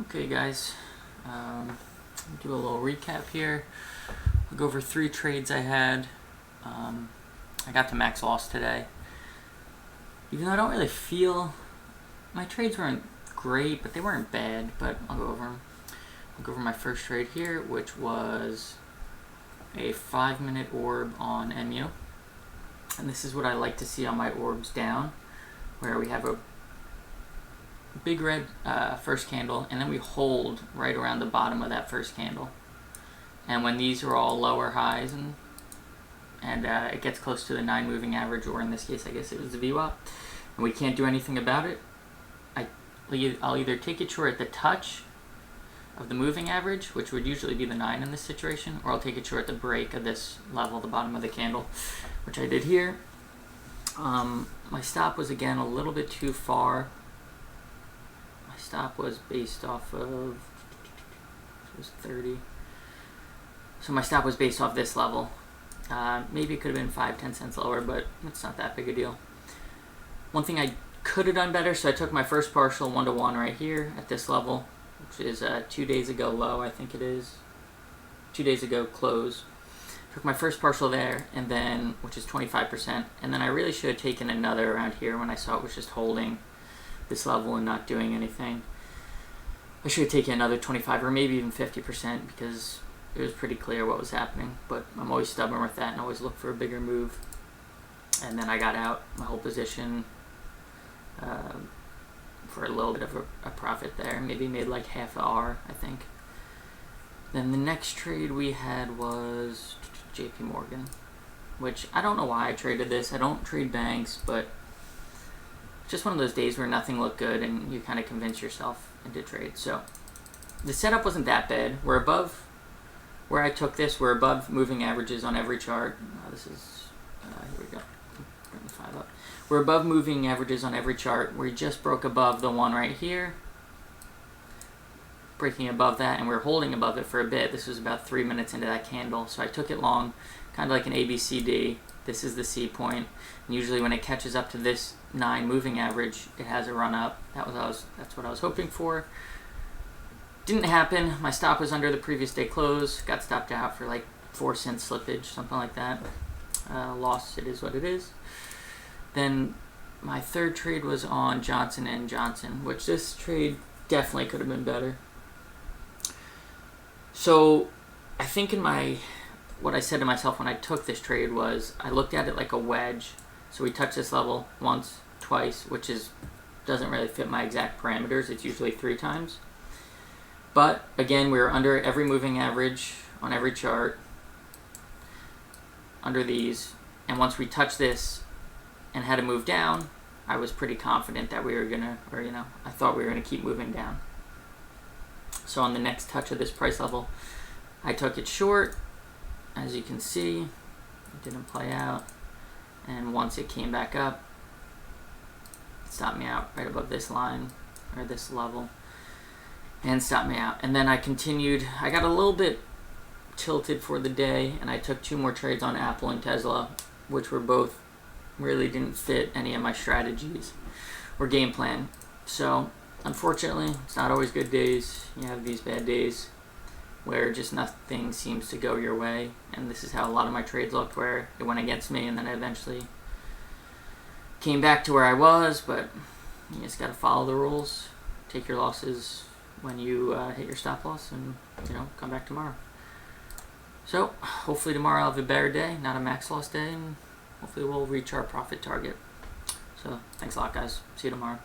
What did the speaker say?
Okay guys, do a little recap here. I'll go over 3 trades I had. I got to max loss today. Even though I don't really feel, my trades weren't great, but they weren't bad, but I'll go over them. I'll go over my first trade here, which was a 5-minute orb on MU. And this is what I like to see on my orbs down, where we have a big red first candle, and then we hold right around the bottom of that first candle. And when these are all lower highs and it gets close to the 9 moving average, or in this case I guess it was the VWAP, and we can't do anything about it, I'll either take it short at the touch of the moving average, which would usually be the 9 in this situation, or I'll take it short at the break of this level, the bottom of the candle, which I did here. My stop was again a little bit too far. My stop was based off of, it was 30. So my stop was based off this level. Maybe it could have been 5-10 cents lower, but it's not that big a deal. One thing I could have done better, so I took my first partial 1-to-1 right here at this level, which is 2 days ago low, I think it is. 2 days ago close. Took my first partial there, and then, which is 25%, and then I really should have taken another around here when I saw it was just holding this level and not doing anything. I should have taken another 25 or maybe even 50% because it was pretty clear what was happening, but I'm always stubborn with that and always look for a bigger move. And then I got out my whole position for a little bit of a profit there, maybe made like half a R, I think. Then the next trade we had was JP Morgan, which I don't know why I traded this. I don't trade banks, but just one of those days where nothing looked good and you kind of convince yourself into trade. So the setup wasn't that bad. We're above where I took this. We're above moving averages on every chart. This is, here we go. Bring the 5 up. We're above moving averages on every chart. We just broke above the one right here, breaking above that, and we're holding above it for a bit. This was about 3 minutes into that candle, so I took it long, kind of like an ABCD. This is the C point, and usually when it catches up to this 9 moving average, it has a run up. That's what I was hoping for. Didn't happen. My stop was under the previous day close. Got stopped out for like 4 cent slippage, something like that. Loss, it is what it is. Then my third trade was on Johnson & Johnson, which this trade definitely could have been better. So I think what I said to myself when I took this trade was I looked at it like a wedge. So we touched this level once, twice, which doesn't really fit my exact parameters. It's usually 3 times. But again, we were under every moving average on every chart, under these. And once we touched this and had to move down, I was pretty confident that we were gonna, I thought we were gonna keep moving down. So on the next touch of this price level, I took it short. As you can see, it didn't play out. And once it came back up, it stopped me out right above this line, or this level, and stopped me out. And then I continued. I got a little bit tilted for the day, and I took 2 more trades on Apple and Tesla, which were both really didn't fit any of my strategies or game plan. So unfortunately, it's not always good days. You have these bad days where just nothing seems to go your way, and this is how a lot of my trades looked, where it went against me and then I eventually came back to where I was. But you just got to follow the rules, take your losses when you hit your stop loss, and come back tomorrow. So hopefully tomorrow I'll have a better day, not a max loss day, and hopefully we'll reach our profit target. So thanks a lot, guys. See you tomorrow.